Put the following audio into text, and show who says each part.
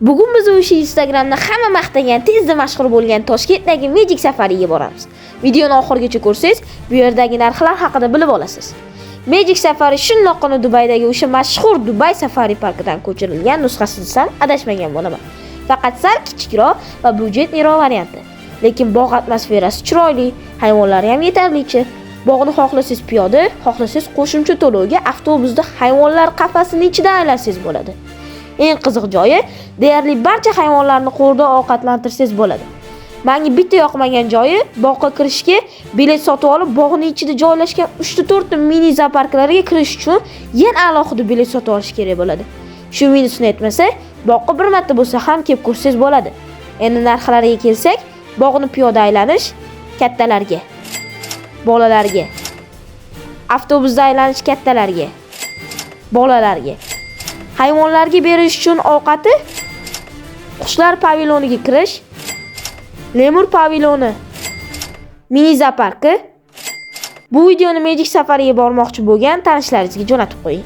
Speaker 1: Bugun biz o'sha Instagramda hamma maqtagan, tezda mashhur bo'lgan Toshkentdagi Magic Safariga boramiz. Videoni oxirigacha ko'rsangiz, bu yerdagi narxlar haqida bilib olasiz. Magic Safari shundoqqina Dubaydagi o'sha mashhur Dubai Safari parkidan ko'chirilgan nusxasi desam adashmagan bo'laman. Faqat sal kichikroq va budjetliroq varianti. Lekin bog' atmosferasi chiroyli, hayvonlari ham yetarlicha. Bog'ni xohlasangiz piyoda, xohlasangiz qo'shimcha to'lovga avtobusda hayvonlar qafasining ichida aylansangiz bo'ladi. Eng qiziq joyi, deyarli barcha hayvonlarni qo'rda ovqatlantirsangiz bo'ladi. Menga bitta yoqmagan joyi, bog'ga kirishga bilet sotib olib, bog'ning ichida joylashgan 3-4 ta mini zooparklarga kirish uchun yana alohida bilet sotib olish kerak bo'ladi. Shu minusini aytmasak, bog'ga bir marta bo'lsa ham kelib ko'rsangiz bo'ladi. Endi narxlariga kelsak, bog'ni piyoda aylanish kattalarga, bolalarga, avtobusda aylanish kattalarga, bolalarga. Hayvonlarga berish uchun ovqati, qushlar pavilyoniga kirish, lemur pavilyoni, mini zooparki. Bu videoni Magic Safariga bormoqchi bo'lgan tanishlaringizga jo'natib qo'ying.